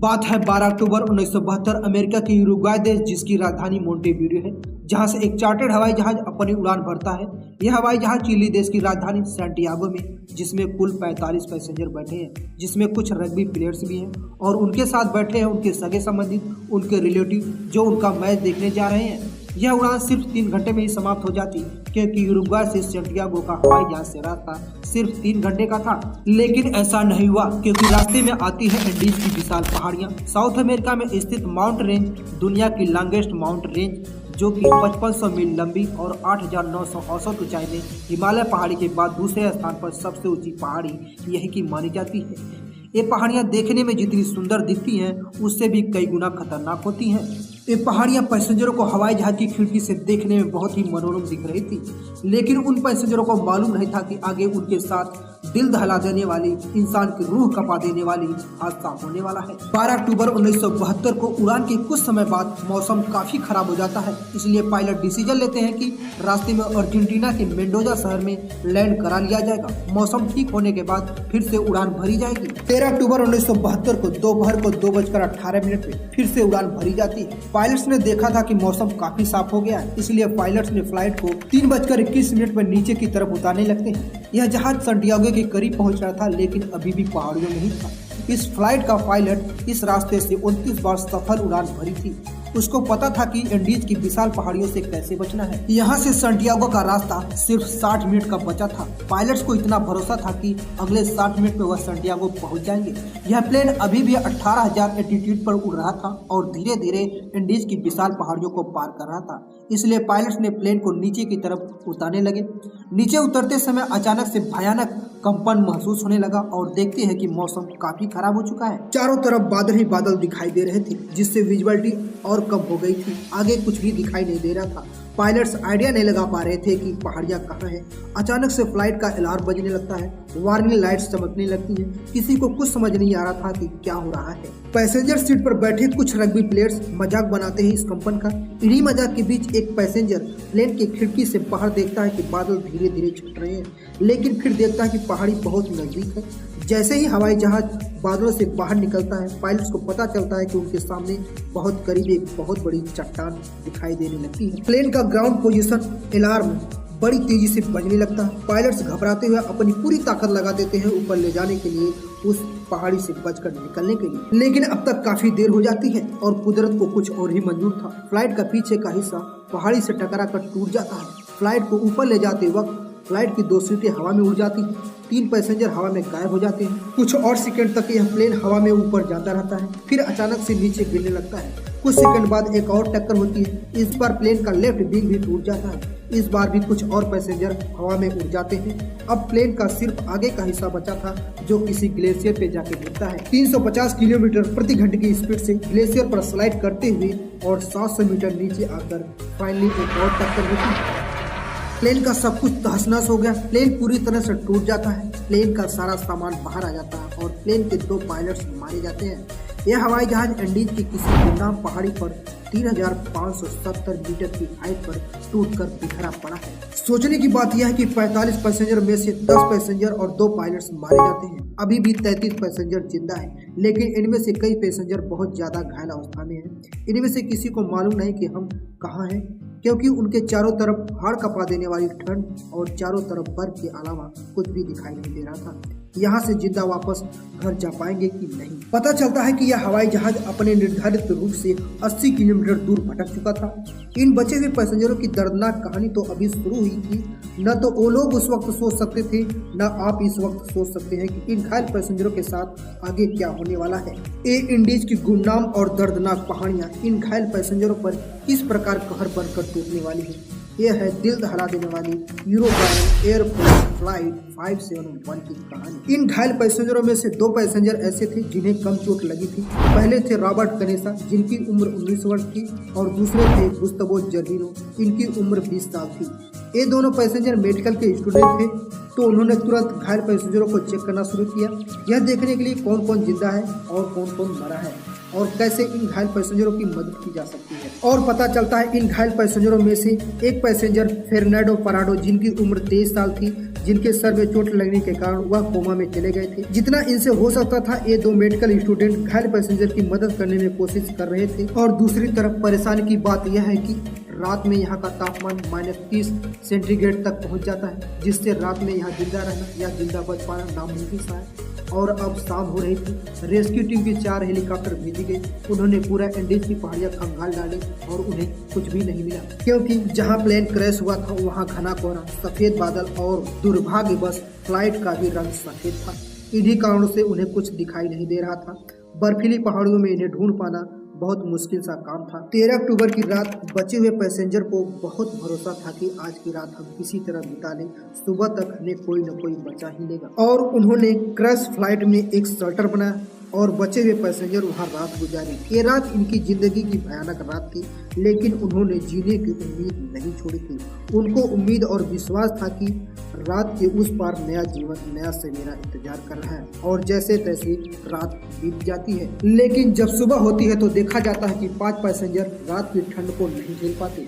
बात है 12 अक्टूबर 1972 अमेरिका के यूरुग्वाय देश जिसकी राजधानी मोंटेवीडियो है, जहां से एक चार्टर्ड हवाई जहाज अपनी उड़ान भरता है। यह हवाई जहाज चिली देश की राजधानी सैंटियागो में, जिसमें कुल 45 पैसेंजर बैठे हैं, जिसमें कुछ रग्बी प्लेयर्स भी हैं और उनके साथ बैठे हैं उनके सगे संबंधी, उनके रिलेटिव जो उनका मैच देखने जा रहे हैं। यह उड़ान सिर्फ 3 घंटे में ही समाप्त हो जाती, क्योंकि यूरुग्वाय से सैंटियागो का हवाई जहाज से रास्ता सिर्फ 3 घंटे का था। लेकिन ऐसा नहीं हुआ, क्योंकि रास्ते में आती है एंडीज की विशाल पहाड़ियां। साउथ अमेरिका में स्थित माउंट रेंज दुनिया की लॉन्गेस्ट माउंट रेंज, जो कि 5500 मील लंबी और 8900 औसत ऊंचाई में हिमालय पहाड़ी के बाद दूसरे स्थान पर सबसे ऊंची पहाड़ी यही की मानी जाती है। ये पहाड़ियां देखने में जितनी सुंदर दिखती हैं, उससे भी कई गुना खतरनाक होती हैं। ये पहाड़ियां पैसेंजरों को हवाई जहाज की खिड़की से देखने में बहुत ही मनोरम दिख रही थी, लेकिन उन पैसेंजरों को मालूम नहीं था कि आगे उनके साथ दिल दहला देने वाली, इंसान की रूह कपा देने वाली हादसा होने वाला है। 12 अक्टूबर 1972 को उड़ान के कुछ समय बाद मौसम काफी खराब हो जाता है, इसलिए पायलट डिसीजन लेते हैं कि रास्ते में अर्जेंटीना के मेंडोजा शहर में लैंड करा लिया जाएगा। मौसम ठीक होने के बाद फिर से उड़ान भरी जाएगी। 13 अक्टूबर 1972 को दोपहर को 2:18 पे फिर से उड़ान भरी जाती है। पायलट्स ने देखा था कि मौसम काफी साफ हो गया है, इसलिए पायलट्स ने फ्लाइट को 3:21 पर नीचे की तरफ उतारने लगते हैं। यह जहाज सैंटियागो के करीब पहुंच रहा था, लेकिन अभी भी पहाड़ियों में ही था। इस फ्लाइट का पायलट इस रास्ते से 29 बार सफल उड़ान भरी थी। उसको पता था कि एंडीज की विशाल पहाड़ियों से कैसे बचना है। यहाँ से सैंटियागो का रास्ता सिर्फ 60 मिनट का बचा था। पायलट्स को इतना भरोसा था कि अगले 60 मिनट में वह सैंटियागो पहुँच जाएंगे। यह प्लेन अभी भी 18,000 एल्टीट्यूड पर उड़ रहा था और धीरे धीरे एंडीज की विशाल पहाड़ियों को पार कर रहा था, इसलिए पायलट्स ने प्लेन को नीचे की तरफ उतारने लगे। नीचे उतरते समय अचानक से भयानक कंपन महसूस होने लगा और देखते हैं कि मौसम काफी खराब हो चुका है। चारों तरफ बादल ही बादल दिखाई दे रहे थे, जिससे विजुअलिटी और कम हो गई थी। आगे कुछ भी दिखाई नहीं दे रहा था। पायलट्स आइडिया नहीं लगा पा रहे थे कि पहाड़ियां कहाँ हैं। अचानक से फ्लाइट का अलार्म बजने लगता है, वार्निंग लाइट्स चमकने लगती हैं। किसी को कुछ समझ नहीं आ रहा था कि क्या हो रहा है। पैसेंजर सीट पर बैठे कुछ रग्बी प्लेयर्स मजाक बनाते हैं इस कंपन का। इन्हीं मजाक के बीच एक पैसेंजर प्लेन की खिड़की से बाहर देखता है कि बादल धीरे धीरे छूट रहे हैं, लेकिन फिर देखता है कि पहाड़ी बहुत नजदीक है। जैसे ही हवाई जहाज बादलों से बाहर निकलता है, पायलट्स को पता चलता है कि उनके सामने बहुत करीब एक बहुत बड़ी चट्टान दिखाई देने लगती है। प्लेन का ग्राउंड पोजीशन अलार्म बड़ी तेजी से बजने लगता है। पायलट्स घबराते हुए अपनी पूरी ताकत लगा देते हैं ऊपर ले जाने के लिए, उस पहाड़ी से बचकर निकलने के लिए। लेकिन अब तक काफी देर हो जाती है और कुदरत को कुछ और ही मंजूर था। फ्लाइट का पीछे का हिस्सा पहाड़ी से टकरा कर टूट जाता है। फ्लाइट को ऊपर ले जाते वक्त फ्लाइट की 2 सीटें हवा में उड़ जाती हैं। 3 पैसेंजर हवा में गायब हो जाते हैं। कुछ और सेकंड तक यह प्लेन हवा में ऊपर जाता रहता है, फिर अचानक से नीचे गिरने लगता है। कुछ सेकंड बाद एक और टक्कर होती है। इस बार प्लेन का लेफ्ट विंग भी टूट जाता है। इस बार भी कुछ और पैसेंजर हवा में उड़ जाते हैं। अब प्लेन का सिर्फ आगे का हिस्सा बचा था, जो किसी ग्लेशियर पे जाके गिरता है। 350 किलोमीटर प्रति घंटे की स्पीड से ग्लेशियर पर स्लाइड करते हुए और 700 मीटर नीचे आकर फाइनली एक और टक्कर होती है। प्लेन का सब कुछ तहस-नहस हो गया। प्लेन पूरी तरह से टूट जाता है। प्लेन का सारा सामान बाहर आ जाता है और प्लेन के 2 पायलट्स मारे जाते हैं। यह हवाई जहाज एंडीज की किसी गुमनाम पहाड़ी पर 3,570 मीटर की हाइट पर टूटकर बिखरा पड़ा है। सोचने की बात यह है कि 45 पैसेंजर में से 10 पैसेंजर और 2 पायलट्स मारे जाते हैं। अभी भी 33 पैसेंजर जिंदा हैं, लेकिन इनमें से कई पैसेंजर बहुत ज्यादा घायल अवस्था में हैं। इनमें से किसी को मालूम नहीं कि हम कहाँ हैं, क्योंकि उनके चारों तरफ हाड़ कपा देने वाली ठंड और चारों तरफ बर्फ के अलावा कुछ भी दिखाई नहीं दे रहा था। यहाँ से जिंदा वापस घर जा पाएंगे कि नहीं। पता चलता है कि यह हवाई जहाज अपने निर्धारित रूट से 80 किलोमीटर दूर भटक चुका था। इन बचे हुए पैसेंजरों की दर्दनाक कहानी तो अभी शुरू हुई थी। न तो वो लोग उस वक्त सोच सकते थे, न आप इस वक्त सोच सकते हैं कि इन घायल पैसेंजरों के साथ आगे क्या होने वाला है। एयर इंडीज की गुमनाम और दर्दनाक कहानियां इन घायल पैसेंजरों पर किस प्रकार कहर बनकर टूटने वाली है। यह है दिल दहला देने वाली यूरोगाय एयरफोर्स फ्लाइट 571 की कहानी। इन घायल पैसेंजरों में से 2 पैसेंजर ऐसे थे जिन्हें कम चोट लगी थी। पहले थे रॉबर्ट कनेसा, जिनकी उम्र 19 वर्ष थी, और दूसरे थे गुस्तावो जर्विनो, इनकी उम्र 20 साल थी। ये दोनों पैसेंजर मेडिकल के स्टूडेंट थे, तो उन्होंने तुरंत घायल पैसेंजरों को चेक करना शुरू किया, यह देखने के लिए कौन कौन जिंदा है और कौन कौन मरा है और कैसे इन घायल पैसेंजरों की मदद की जा सकती है। और पता चलता है इन घायल पैसेंजरों में से एक पैसेंजर फेर्नांडो पराडो, जिनकी उम्र 23 साल थी, जिनके सर में चोट लगने के कारण वह कोमा में चले गए थे। जितना इनसे हो सकता था ये दो मेडिकल स्टूडेंट घायल पैसेंजर की मदद करने में कोशिश कर रहे थे। और दूसरी तरफ परेशानी की बात यह है कि रात में यहाँ का तापमान -30 सेंटीग्रेड तक पहुँच जाता है, जिससे रात में यहाँ जिंदा रहना या जिंदा बच पाना नामुमकिन सा है। और अब शाम हो रही थी। रेस्क्यू टीम की 4 हेलीकॉप्टर भेजी गई। उन्होंने पूरा एंडीज की पहाड़ियां खंगाल डाली और उन्हें कुछ भी नहीं मिला, क्योंकि जहां प्लेन क्रैश हुआ था वहां घना कोहरा, सफेद बादल और दुर्भाग्यवश फ्लाइट का भी रंग सफेद था। इन्हीं कारणों से उन्हें कुछ दिखाई नहीं दे रहा था। बर्फीली पहाड़ियों में इन्हें ढूंढ पाना बहुत मुश्किल सा काम था। 13 अक्टूबर की रात बचे हुए पैसेंजर को बहुत भरोसा था कि आज की रात हम किसी तरह बिता लें, सुबह तक हमें कोई न कोई बचा ही लेगा। और उन्होंने क्रैश फ्लाइट में एक शेल्टर बनाया और बचे हुए पैसेंजर वहां रात गुजारी। ये रात इनकी जिंदगी की भयानक रात थी, लेकिन उन्होंने जीने की उम्मीद नहीं छोड़ी थी। उनको उम्मीद और विश्वास था कि रात के उस पार नया जीवन, नया सवेरा इंतजार कर रहा है। और जैसे तैसे रात बीत जाती है, लेकिन जब सुबह होती है तो देखा जाता है कि 5 पैसेंजर रात की ठंड को नहीं झेल पाते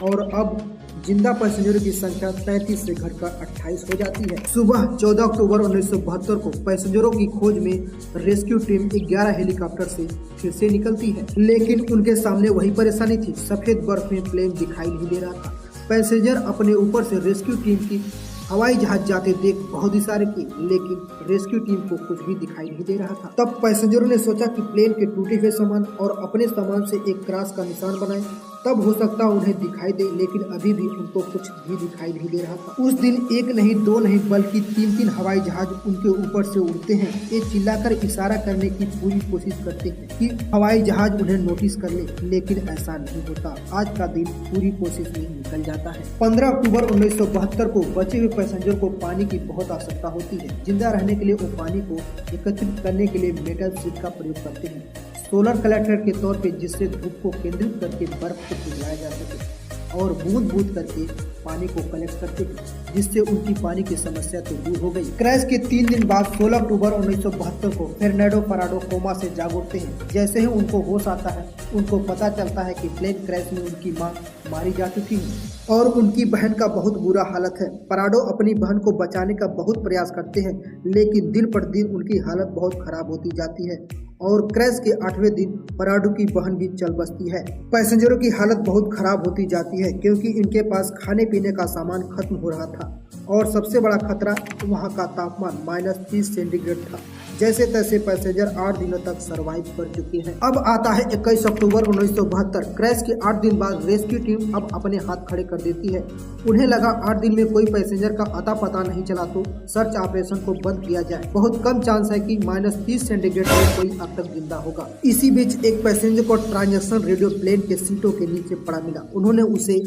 और अब जिंदा पैसेंजरों की संख्या 33 से घटकर 28 हो जाती है। सुबह 14 अक्टूबर 1972 को पैसेंजरों की खोज में रेस्क्यू टीम 11 हेलीकॉप्टर से फिर से निकलती है, लेकिन उनके सामने वही परेशानी थी। सफेद बर्फ में प्लेन दिखाई नहीं दे रहा था। पैसेंजर अपने ऊपर से रेस्क्यू टीम की हवाई जहाज जाते देख बहुत इशारे किए, लेकिन रेस्क्यू टीम को कुछ भी दिखाई नहीं दे रहा था। तब पैसेंजरों ने सोचा कि प्लेन के टूटे हुए सामान और अपने सामान से एक क्रॉस का निशान बनाएं, तब हो सकता उन्हें दिखाई दे, लेकिन अभी भी उनको कुछ भी दिखाई नहीं दे रहा था। उस दिन 1 नहीं 2 नहीं बल्कि 3-3 हवाई जहाज उनके ऊपर से उड़ते हैं। ये चिल्लाकर इशारा करने की पूरी कोशिश करते हैं कि हवाई जहाज उन्हें नोटिस कर ले, लेकिन ऐसा नहीं होता। आज का दिन पूरी कोशिश में निकल जाता है। 15 अक्टूबर 1972 को बचे हुए पैसेंजर को पानी की बहुत आवश्यकता होती है। जिंदा रहने के लिए वो पानी को एकत्रित करने के लिए मेटल शीट का प्रयोग करते हैं, सोलर कलेक्टर के तौर पे, जिससे धूप को केंद्रित करके बर्फ को पिघलाया जा सके, और बूंद बूंद करके पानी को कलेक्ट करते हैं, जिससे उनकी पानी की समस्या तो दूर हो गई। क्रैश के 3 दिन बाद 16 अक्टूबर 1972 को फेर्नांडो पराडो कोमा से जाग उठते हैं। जैसे ही उनको होश आता है, उनको पता चलता है कि प्लेन क्रैश में उनकी मां मारी जा चुकी है और उनकी बहन का बहुत बुरा हालत है। पराडो अपनी बहन को बचाने का बहुत प्रयास करते हैं, लेकिन दिन पर दिन उनकी हालत बहुत खराब होती जाती है और क्रैश के 8वें दिन पराडो की बहन भी चल बसती है। पैसेंजरों की हालत बहुत खराब होती जाती है, क्योंकि इनके पास खाने पीने का सामान खत्म हो रहा था और सबसे बड़ा खतरा वहाँ का तापमान -30 सेंटीग्रेड था। जैसे तैसे पैसेंजर 8 दिनों तक सरवाइव कर चुके हैं। अब आता है 21 अक्टूबर 1972। क्रैश के 8 दिन बाद रेस्क्यू टीम अब अपने हाथ खड़े कर देती है। उन्हें लगा 8 दिन में कोई पैसेंजर का अता पता नहीं चला तो सर्च ऑपरेशन को बंद किया जाए। बहुत कम चांस है कि -30 सेंटीग्रेड में कोई अब तक जिंदा होगा। इसी बीच एक पैसेंजर को ट्रांजैक्शन रेडियो प्लेन के सीटों के नीचे पड़ा मिला। उन्होंने उसे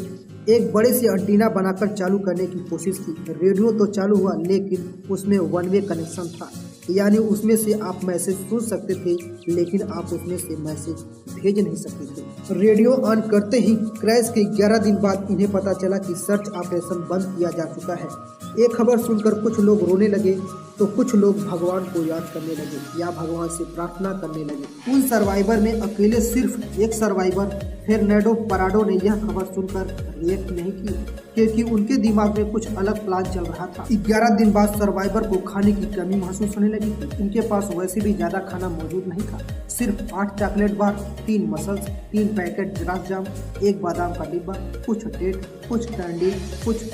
एक बड़े से एंटीना बनाकर चालू करने की कोशिश की। रेडियो तो चालू हुआ, लेकिन उसमें 1 वे कनेक्शन था, यानी उसमें से आप मैसेज सुन सकते थे, लेकिन आप उसमें से मैसेज भेज नहीं सकते थे। रेडियो ऑन करते ही क्रैश के 11 दिन बाद इन्हें पता चला कि सर्च ऑपरेशन बंद किया जा चुका है। ये खबर सुनकर कुछ लोग रोने लगे तो कुछ लोग भगवान को याद करने लगे या भगवान से प्रार्थना करने लगे। उन सर्वाइवर में अकेले सिर्फ एक सर्वाइवर फेर्नांडो पराडो ने यह खबर सुनकर रिएक्ट नहीं की, क्योंकि उनके दिमाग में कुछ अलग प्लान चल रहा था। 11 दिन बाद सर्वाइवर को खाने की कमी महसूस होने लगी थी। उनके पास वैसे भी ज्यादा खाना मौजूद नहीं था। सिर्फ 8 चॉकलेट बार, 3 मसल्स, 3 पैकेट गुलाब जाम, 1 बादाम का डिब्बा, कुछ डेट, कुछ कैंडी, कुछ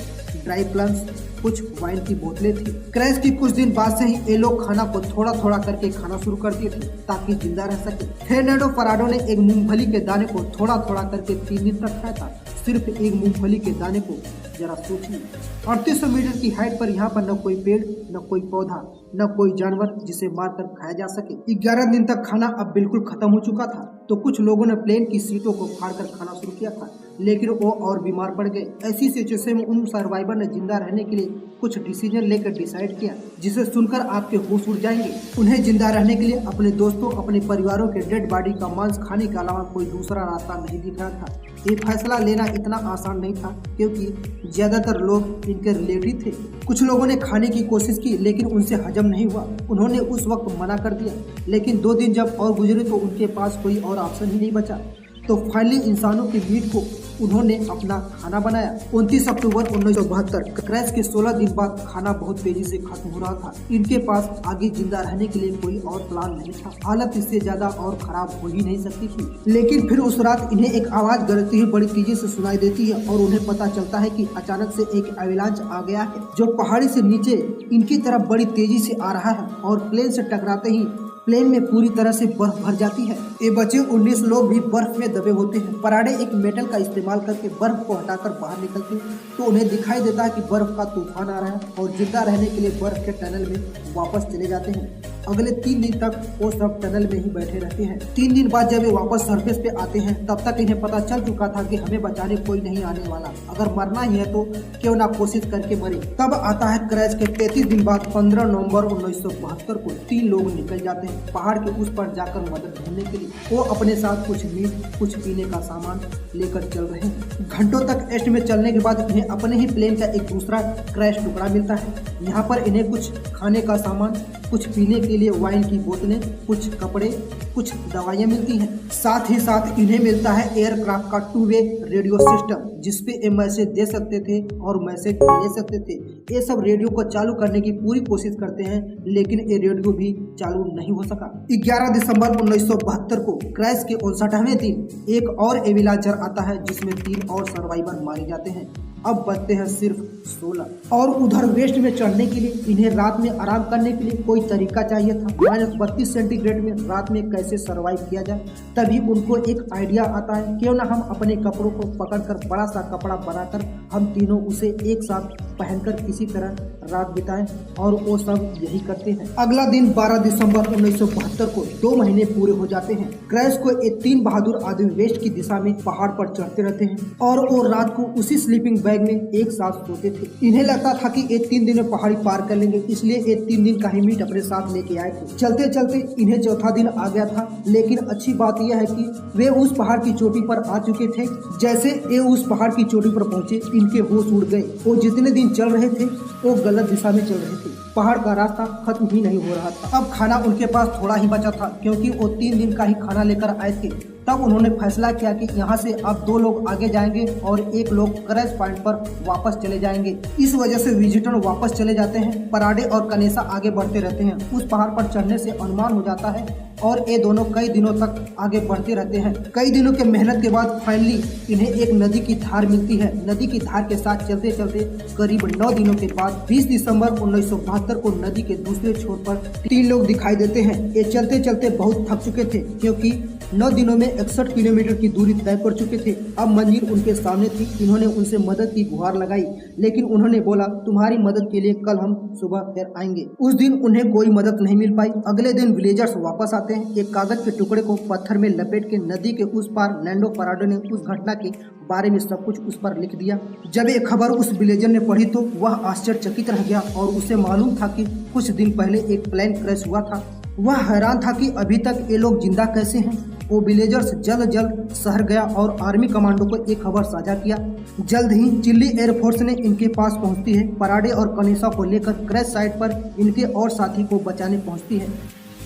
ड्राई प्लम्स, कुछ वाइन की बोतलें थी। क्रैश की कुछ दिन बाद से ही ये लोग खाना को थोड़ा थोड़ा करके खाना शुरू कर दिए थे ताकि जिंदा रह सके। फेर्नांडो पराडो ने एक मूंगफली के दाने को थोड़ा थोड़ा करके 3 दिन तक खाया था। सिर्फ एक मूंगफली के दाने को, जरा सोचिए। 3800 मीटर की हाइट पर यहाँ पर न कोई पेड़, न कोई पौधा, न कोई जानवर जिसे मारकर खाया जा सके। 11 दिन तक खाना अब बिल्कुल खत्म हो चुका था, तो कुछ लोगों ने प्लेन की सीटों को फाड़कर खाना शुरू किया था, लेकिन वो और बीमार पड़ गए। ऐसी सिचुएशन में उन सर्वाइवर ने जिंदा रहने के लिए कुछ डिसीजन लेकर डिसाइड किया, जिसे सुनकर आपके होश उड़ जाएंगे। उन्हें जिंदा रहने के लिए अपने दोस्तों, अपने परिवारों के डेड बॉडी का मांस खाने के अलावा कोई दूसरा रास्ता नहीं दिख रहा था। ये फैसला लेना इतना आसान नहीं था, क्योंकि ज्यादातर लोग इनके रिलेटिव थे। कुछ लोगों ने खाने की कोशिश की, लेकिन उनसे हजम नहीं हुआ। उन्होंने उस वक्त मना कर दिया, लेकिन 2 दिन जब और गुजरे तो उनके पास कोई और ऑप्शन ही नहीं बचा। तो फाइनली इंसानों के मीट को उन्होंने अपना खाना बनाया। 29 अक्टूबर 1972 क्रैश के 16 दिन बाद खाना बहुत तेजी से खत्म हो रहा था। इनके पास आगे जिंदा रहने के लिए कोई और प्लान नहीं था। हालत इससे ज्यादा और खराब हो ही नहीं सकती थी। लेकिन फिर उस रात इन्हें एक आवाज गरजती हुई बड़ी तेजी से सुनाई देती है और उन्हें पता चलता है कि अचानक से एक एविलांच आ गया है जो पहाड़ी से नीचे इनकी तरफ बड़ी तेजी से आ रहा है और प्लेन से टकराते ही प्लेन में पूरी तरह से बर्फ भर जाती है। ये बचे 19 लोग भी बर्फ में दबे होते हैं। पराडे एक मेटल का इस्तेमाल करके बर्फ को हटाकर बाहर निकलते हैं तो उन्हें दिखाई देता है कि बर्फ का तूफान आ रहा है और जिंदा रहने के लिए बर्फ के टनल में वापस चले जाते हैं। अगले 3 दिन तक वो सब टनल में ही बैठे रहते हैं। 3 दिन बाद जब वे वापस सरफेस पे आते हैं तब तक इन्हें पता चल चुका था कि हमें बचाने कोई नहीं आने वाला। अगर मरना ही है तो क्यों ना कोशिश करके मरे। तब आता है क्रैश के 33 दिन बाद 15 नवंबर 1972 को 3 लोग निकल जाते हैं पहाड़ के उस पर जाकर मदद ढूंढने के लिए। वो अपने साथ कुछ मीट कुछ पीने का सामान लेकर चल रहे हैं। घंटों तक एस्ट में चलने के बाद इन्हें अपने ही प्लेन का एक दूसरा क्रैश टुकड़ा मिलता है। यहाँ पर इन्हें कुछ खाने का सामान, कुछ पीने के लिए वाइन की बोतलें, कुछ कपड़े, कुछ दवाइयाँ मिलती हैं। साथ ही साथ इन्हें मिलता है एयरक्राफ्ट का 2 वे रेडियो सिस्टम जिसपे ये मैसेज दे सकते थे और मैसेज ले सकते थे। ये सब रेडियो को चालू करने की पूरी कोशिश करते हैं लेकिन ये रेडियो भी चालू नहीं हो सका। 11 दिसंबर 1972 को क्रैश के 59वें दिन एक और एविलांचर आता है जिसमें 3 और सर्वाइवर मारे जाते हैं। अब बचते हैं सिर्फ 16 और उधर वेस्ट में चढ़ने के लिए इन्हें रात में आराम करने के लिए कोई तरीका चाहिए था। -32 सेंटीग्रेड में रात में कैसे सरवाइव किया जाए। तभी उनको एक आइडिया आता है क्यों ना हम अपने कपड़ों को पकड़कर बड़ा सा कपड़ा बनाकर हम तीनों उसे एक साथ पहनकर किसी तरह रात बिताएं और वो सब यही करते हैं। अगला दिन 12 दिसंबर 1972 को 2 महीने पूरे हो जाते हैं। क्रैश को ये 3 बहादुर आदमी वेस्ट की दिशा में पहाड़ पर चढ़ते रहते हैं और वो रात को उसी स्लीपिंग बैग में एक साथ सोते थे। इन्हें लगता था कि ये 3 दिन में पहाड़ी पार कर लेंगे इसलिए ये 3 दिन का ही मीट अपने साथ लेके आए थे। चलते चलते इन्हें चौथा दिन आ गया था लेकिन अच्छी बात यह है कि वे उस पहाड़ की चोटी पर आ चुके थे। जैसे ये उस पहाड़ की चोटी पर पहुंचे इनके होश उड़ गए। वो जितने दिन चल रहे थे वो गलत दिशा में चल रहे थे। पहाड़ का रास्ता खत्म ही नहीं हो रहा था। अब खाना उनके पास थोड़ा ही बचा था क्योंकि वो 3 दिन का ही खाना लेकर आए थे। तब उन्होंने फैसला किया कि यहाँ से अब 2 लोग आगे जाएंगे और 1 लोग क्रैश पॉइंट पर वापस चले जाएंगे। इस वजह से विजिटर वापस चले जाते हैं। पराडे और कनेसा आगे बढ़ते रहते हैं। उस पहाड़ पर चढ़ने से अनुमान हो जाता है और ये दोनों कई दिनों तक आगे बढ़ते रहते हैं। कई दिनों के मेहनत के बाद फाइनली इन्हें एक नदी की धार मिलती है। नदी की धार के साथ चलते चलते करीब 9 दिनों के बाद 20 दिसंबर 1972 को नदी के दूसरे छोर पर 3 लोग दिखाई देते हैं। ये चलते चलते बहुत थक चुके थे क्योंकि 9 दिनों में 61 किलोमीटर की दूरी तय कर चुके थे। अब मंजिल उनके सामने थी। इन्होंने उनसे मदद की गुहार लगाई लेकिन उन्होंने बोला तुम्हारी मदद के लिए कल हम सुबह फिर आएंगे। उस दिन उन्हें कोई मदद नहीं मिल पाई। अगले दिन विलेजर्स वापस आते हैं। एक कागज के टुकड़े को पत्थर में लपेट के नदी के उस पार लैंडो पराडो ने उस घटना के बारे में सब कुछ उस पर लिख दिया। जब ये खबर उस विलेजर ने पढ़ी तो वह आश्चर्यचकित रह गया और उसे मालूम था कि कुछ दिन पहले एक प्लेन क्रैश हुआ था। वह हैरान था कि अभी तक ये लोग जिंदा कैसे हैं। वो विलेजर्स जल्द शहर गया और आर्मी कमांडो को एक खबर साझा किया। जल्द ही चिल्ली एयरफोर्स ने इनके पास पहुंचती है। पराडे और कनेसा को लेकर क्रैश साइट पर इनके और साथी को बचाने पहुंचती है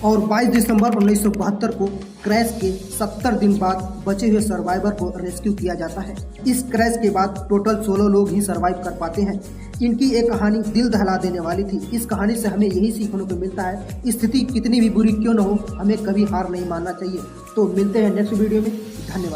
और 22 दिसंबर 1972 को क्रैश के 70 दिन बाद बचे हुए सर्वाइवर को रेस्क्यू किया जाता है। इस क्रैश के बाद टोटल 16 लोग ही सर्वाइव कर पाते हैं। इनकी एक कहानी दिल दहला देने वाली थी। इस कहानी से हमें यही सीखने को मिलता है स्थिति कितनी भी बुरी क्यों न हो हमें कभी हार नहीं मानना चाहिए। तो मिलते हैं नेक्स्ट वीडियो में। धन्यवाद।